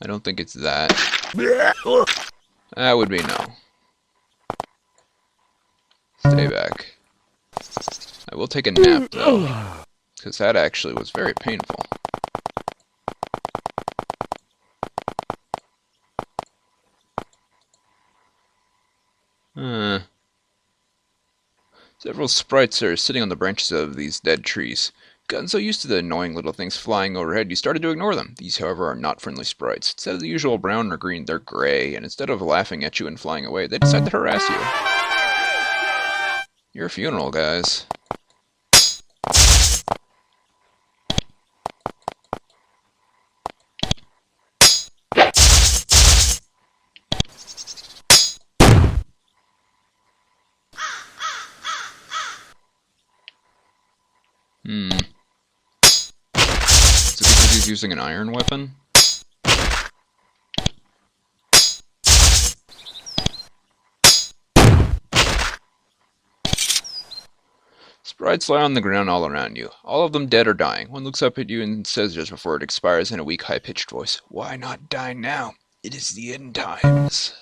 I don't think it's that. That would be no. Stay back. I will take a nap, though, because that actually was very painful. Several sprites are sitting on the branches of these dead trees. You've gotten so used to the annoying little things flying overhead, you started to ignore them. These, however, are not friendly sprites. Instead of the usual brown or green, they're gray, and instead of laughing at you and flying away, they decide to harass you. Your funeral, guys. Is it because he's using an iron weapon? Sprites lie on the ground all around you, all of them dead or dying. One looks up at you and says just before it expires in a weak, high-pitched voice, "Why not die now? It is the end times."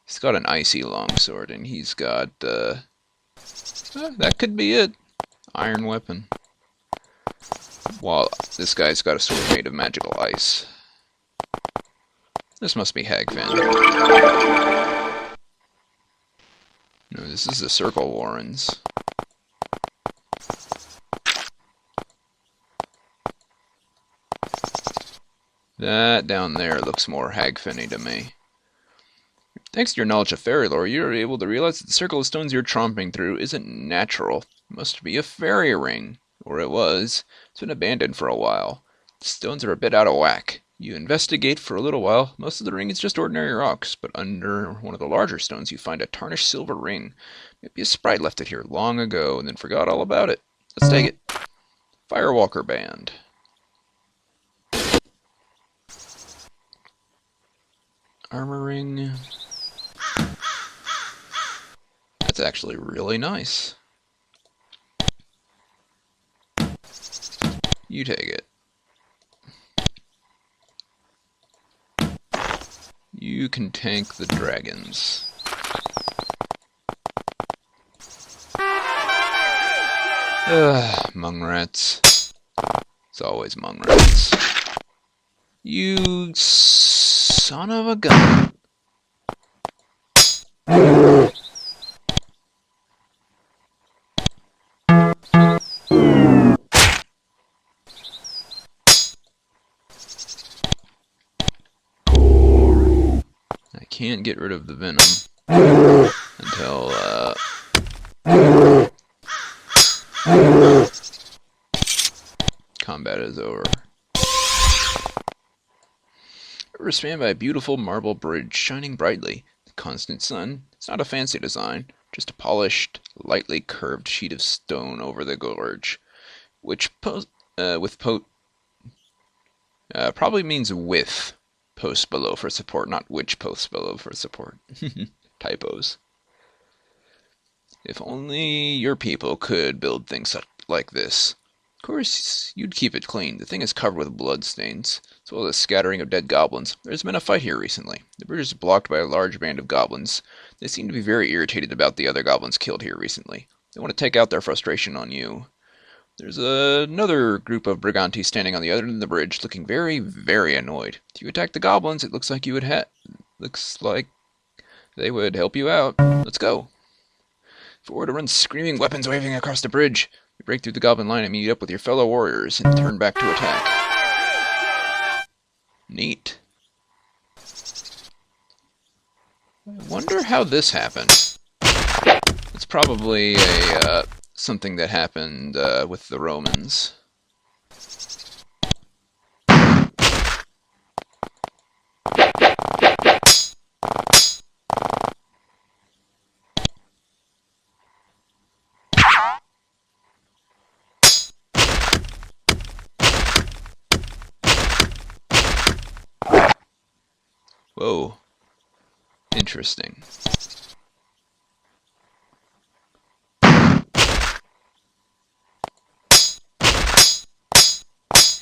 He's got an icy longsword, and he's got, that could be it. Iron weapon. While this guy's got a sword made of magical ice. This must be Hagfin. No, this is the Circle Warrens. That down there looks more Hagfinny to me. Thanks to your knowledge of fairy lore, you're able to realize that the circle of stones you're tromping through isn't natural. It must be a fairy ring. Or it was. It's been abandoned for a while. The stones are a bit out of whack. You investigate for a little while. Most of the ring is just ordinary rocks, but under one of the larger stones you find a tarnished silver ring. Maybe a sprite left it here long ago and then forgot all about it. Let's take it. Firewalker Band. Armor ring. That's actually really nice. You take it. You can tank the dragons. Mung rats. It's always mung rats. You son of a gun. I can't get rid of the venom until, combat is over. We're spanned by a beautiful marble bridge shining brightly. The constant sun. It's not a fancy design, just a polished, lightly curved sheet of stone over the gorge, which probably means with posts below for support, not which posts below for support. Typos. If only your people could build things like this. Of course, you'd keep it clean. The thing is covered with bloodstains, as well as a scattering of dead goblins. There's been a fight here recently. The bridge is blocked by a large band of goblins. They seem to be very irritated about the other goblins killed here recently. They want to take out their frustration on you. There's another group of briganti standing on the other end of the bridge, looking very, very annoyed. If you attack the goblins, it looks like looks like they would help you out. Let's go. Forward to run screaming, weapons waving across the bridge. You break through the goblin line and meet up with your fellow warriors and turn back to attack. Neat. I wonder how this happened. It's probably a something that happened with the Romans. Whoa. Interesting.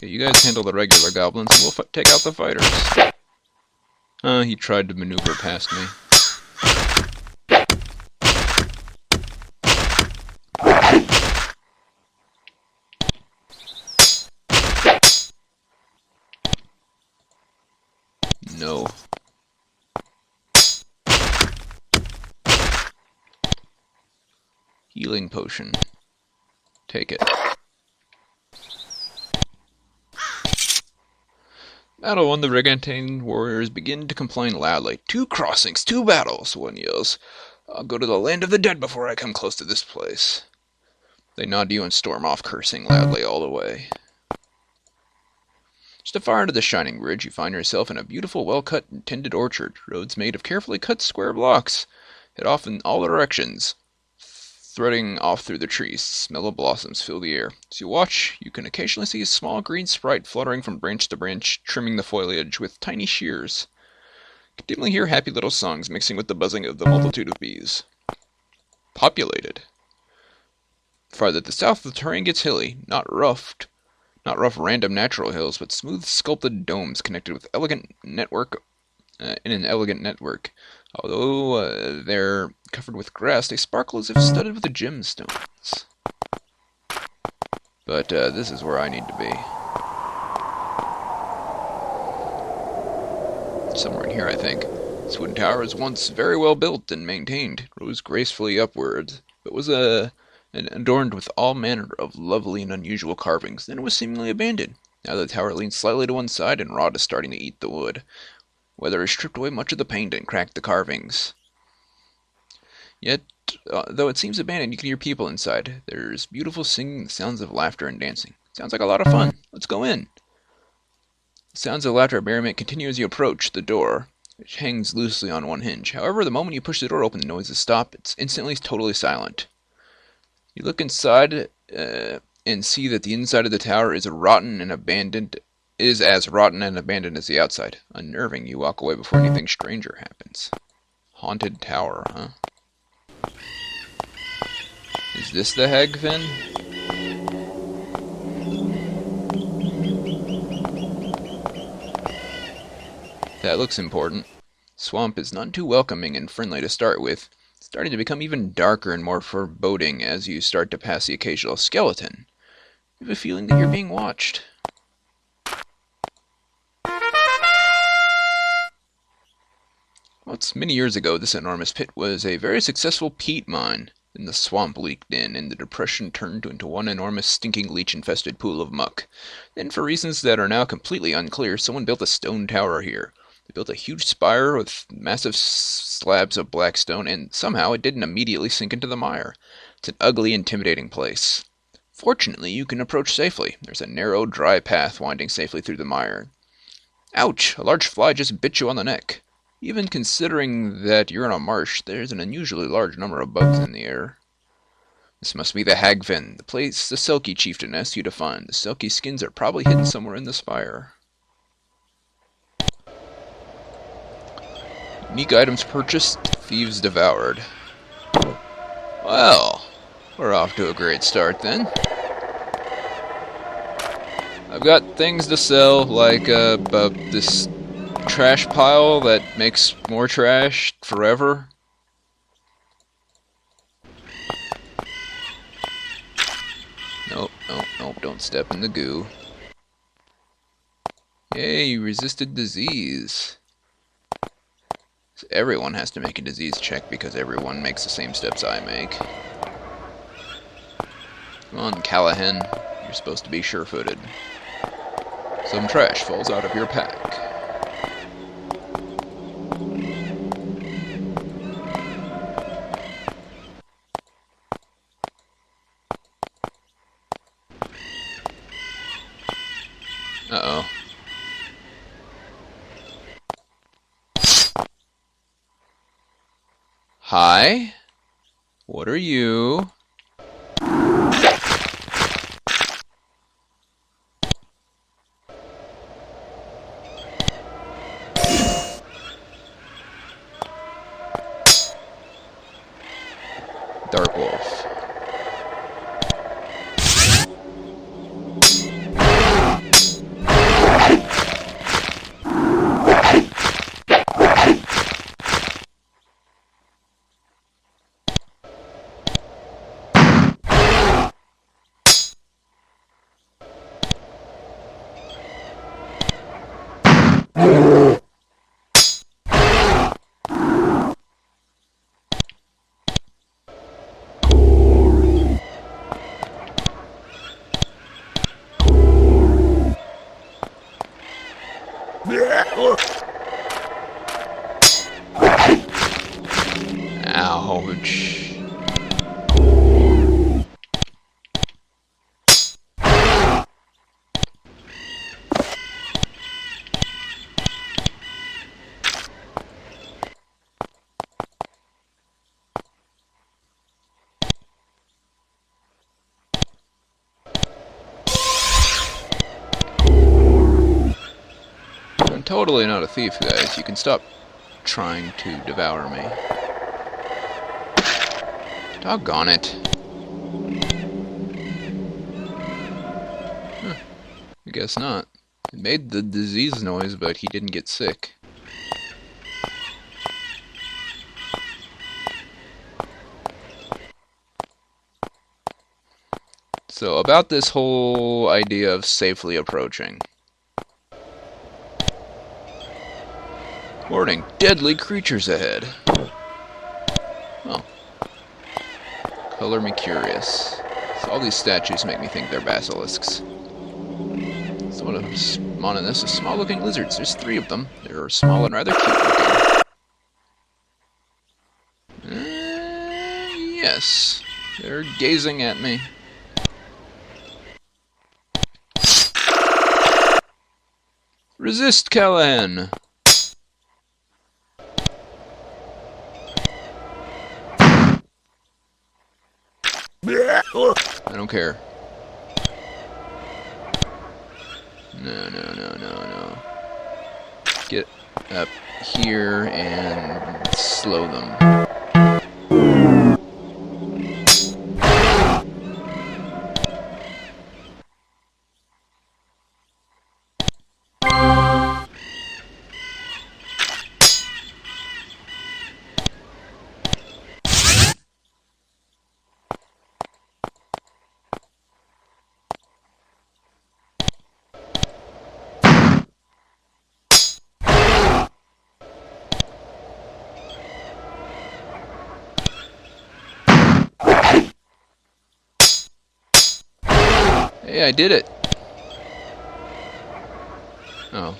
Okay, you guys handle the regular goblins, and we'll take out the fighters. He tried to maneuver past me. No. Healing potion. Take it. Battle 1, the Brigantine warriors begin to complain loudly. 2 crossings, 2 battles, one yells. I'll go to the land of the dead before I come close to this place. They nod to you and storm off, cursing loudly all the way. Just far into the shining ridge, you find yourself in a beautiful, well-cut and tended orchard. Roads made of carefully cut square blocks head off in all directions, threading off through the trees. The smell of blossoms fill the air. As you watch, you can occasionally see a small green sprite fluttering from branch to branch, trimming the foliage with tiny shears. You can dimly hear happy little songs mixing with the buzzing of the multitude of bees. Populated. Farther to the south, the terrain gets hilly, not rough random natural hills, but smooth sculpted domes connected with in an elegant network. Although they're covered with grass, they sparkle as if studded with gemstones. But this is where I need to be. Somewhere in here, I think. This wooden tower was once very well built and maintained. It rose gracefully upwards, but was and adorned with all manner of lovely and unusual carvings. Then it was seemingly abandoned. Now the tower leans slightly to one side, and rot is starting to eat the wood. Weather has stripped away much of the paint and cracked the carvings. Yet, though it seems abandoned, you can hear people inside. There's beautiful singing, the sounds of laughter and dancing. Sounds like a lot of fun. Let's go in. The sounds of laughter and merriment continue as you approach the door, which hangs loosely on one hinge. However, the moment you push the door open, the noises stop. It's instantly totally silent. You look inside and see that the inside of the tower is as rotten and abandoned as the outside. Unnerving, you walk away before anything stranger happens. Haunted tower, huh? Is this the Hagfen? That looks important. Swamp is none too welcoming and friendly to start with. Starting to become even darker and more foreboding as you start to pass the occasional skeleton. You have a feeling that you're being watched. Once, many years ago, this enormous pit was a very successful peat mine. Then the swamp leaked in, and the depression turned into one enormous stinking leech-infested pool of muck. Then, for reasons that are now completely unclear, someone built a stone tower here. They built a huge spire with massive slabs of black stone, and somehow it didn't immediately sink into the mire. It's an ugly, intimidating place. Fortunately, you can approach safely. There's a narrow, dry path winding safely through the mire. Ouch! A large fly just bit you on the neck. Even considering that you're in a marsh, there's an unusually large number of bugs in the air. This must be the Hagfen, the place the Selkie chieftain asked you to find. The Selkie skins are probably hidden somewhere in the spire. Unique items purchased, thieves devoured. Well, we're off to a great start then. I've got things to sell, like this trash pile that makes more trash forever. Nope, don't step in the goo. Yay, you resisted disease. So everyone has to make a disease check because everyone makes the same steps I make. Come on, Callahan. You're supposed to be sure-footed. Some trash falls out of your pack. Uh-oh. Hi? What are you? Dark Wolf. Ouch. I'm totally not a thief, guys. You can stop trying to devour me. Doggone it. Huh. I guess not. It made the disease noise, but he didn't get sick. So, about this whole idea of safely approaching. Warning, deadly creatures ahead. Oh. Color me curious. So all these statues make me think they're basilisks. So what a monolith of small-looking lizards. There's 3 of them. They're small and rather cute-looking. Yes. They're gazing at me. Resist, Callahan! I don't care. No. Get up here and slow them. Hey, I did it! Oh.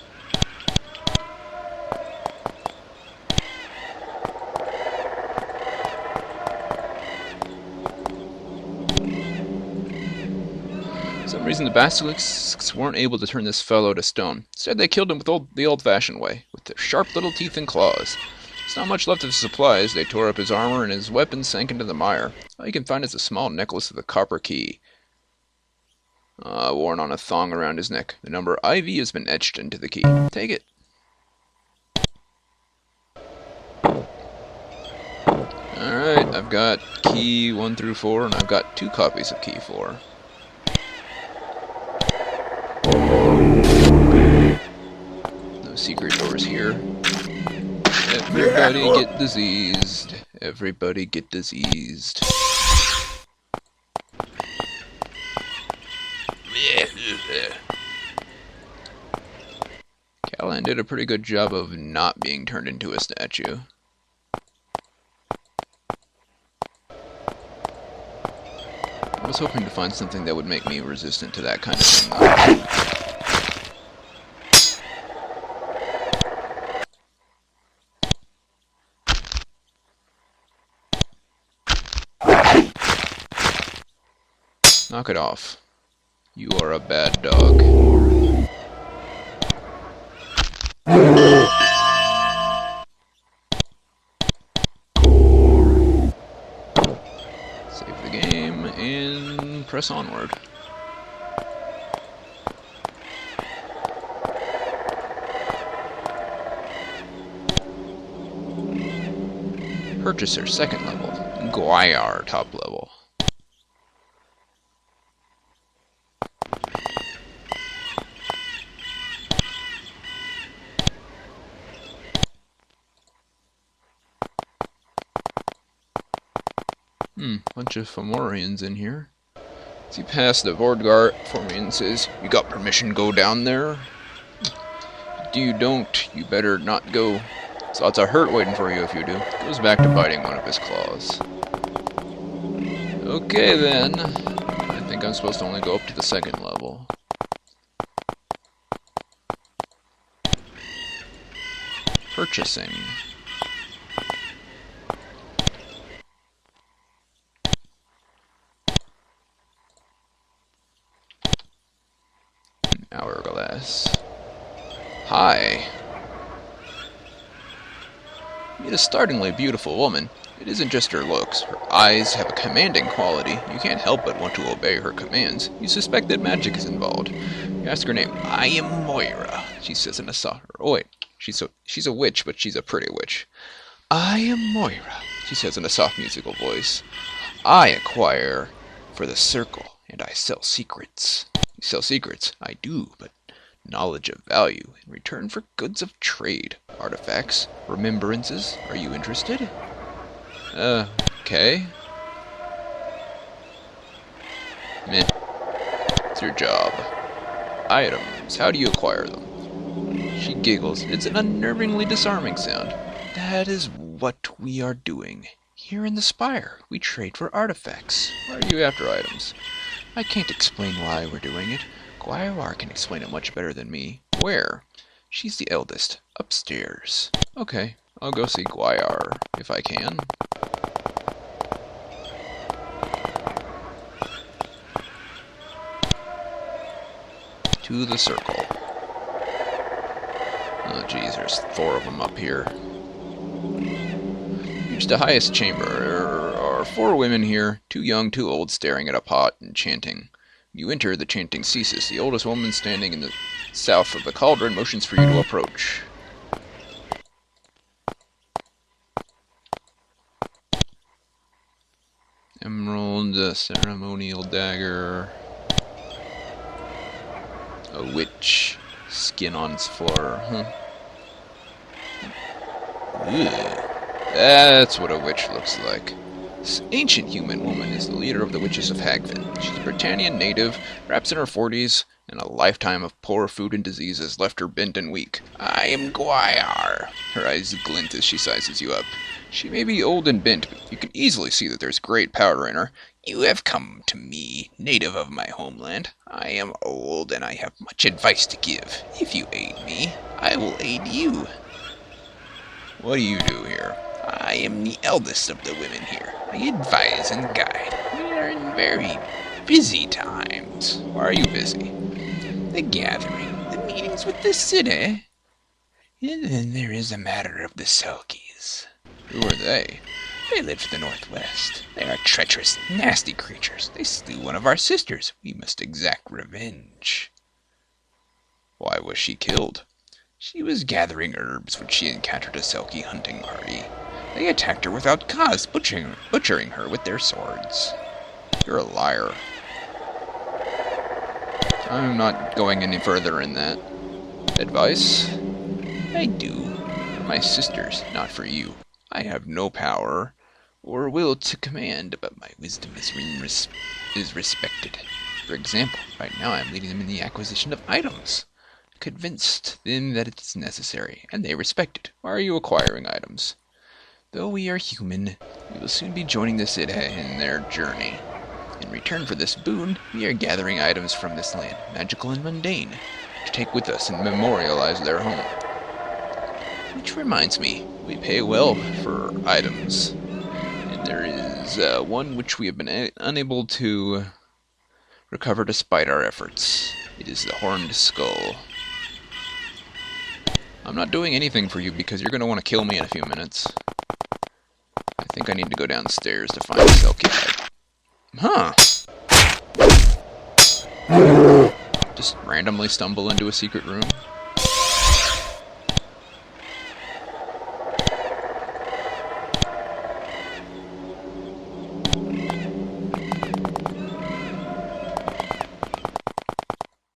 For some reason the basilisks weren't able to turn this fellow to stone. Instead they killed him with the old-fashioned way, with their sharp little teeth and claws. There's not much left of his supplies. They tore up his armor and his weapons sank into the mire. All you can find is a small necklace with a copper key. Worn on a thong around his neck. The number IV has been etched into the key. Take it. Alright, I've got key 1 through 4, and I've got 2 copies of key 4. No secret doors here. Everybody get diseased. Everybody get diseased. Callahan did a pretty good job of not being turned into a statue. I was hoping to find something that would make me resistant to that kind of thing, though. Knock it off. You are a bad dog. Save the game and press onward. Purchaser, 2nd level. Guayar, top level. Bunch of Fomorians in here. As he passed the Vordgar for me and says, "You got permission to go down there?" you don't, you better not go. There's lots of hurt waiting for you if you do. Goes back to biting one of his claws. Okay then. I think I'm supposed to only go up to the second level. Purchasing. Hourglass. Hi. Meet a startlingly beautiful woman. It isn't just her looks. Her eyes have a commanding quality. You can't help but want to obey her commands. You suspect that magic is involved. You ask her name. I am Moira, she says in a soft... Oh wait, she's a witch, but she's a pretty witch. I am Moira, she says in a soft musical voice. I acquire for the circle, and I sell secrets. You sell secrets? I do, but knowledge of value in return for goods of trade. Artifacts, remembrances. Are you interested? Okay. Meh. It's your job. Items. How do you acquire them? She giggles. It's an unnervingly disarming sound. That is what we are doing. Here in the Spire, we trade for artifacts. Why are you after items? I can't explain why we're doing it. Guayawar can explain it much better than me. Where? She's the eldest. Upstairs. Okay, I'll go see Guayar, if I can. To the circle. Oh jeez, there's 4 of them up here. Reach the highest chamber. There are 4 women here, 2 young, 2 old, staring at a pot and chanting. You enter, the chanting ceases. The oldest woman standing in the south of the cauldron motions for you to approach. Emerald, a ceremonial dagger. A witch. Skin on its floor. Ugh. That's what a witch looks like. This ancient human woman is the leader of the Witches of Hagvin. She's a Britannian native, perhaps in her 40s, and a lifetime of poor food and disease has left her bent and weak. I am Guayar. Her eyes glint as she sizes you up. She may be old and bent, but you can easily see that there's great power in her. You have come to me, native of my homeland. I am old, and I have much advice to give. If you aid me, I will aid you. What do you do here? I am the eldest of the women here. I advise and guide. We are in very busy times. Why are you busy? The gathering, the meetings with the city. And then there is a matter of the Selkies. Who are they? They live to the northwest. They are treacherous, nasty creatures. They slew one of our sisters. We must exact revenge. Why was she killed? She was gathering herbs when she encountered a Selkie hunting party. They attacked her without cause, butchering her with their swords. You're a liar. I'm not going any further in that. Advice? I do. For my sisters, not for you. I have no power or will to command, but my wisdom is respected. For example, right now I'm leading them in the acquisition of items. Convinced them that it's necessary, and they respect it. Why are you acquiring items? Though we are human, we will soon be joining the city in their journey. In return for this boon, we are gathering items from this land, magical and mundane, to take with us and memorialize their home. Which reminds me, we pay well for items, and there is one which we have been unable to recover despite our efforts. It is the horned skull. I'm not doing anything for you because you're going to want to kill me in a few minutes. I think I need to go downstairs to find the Selkie hide. Huh. Just randomly stumble into a secret room.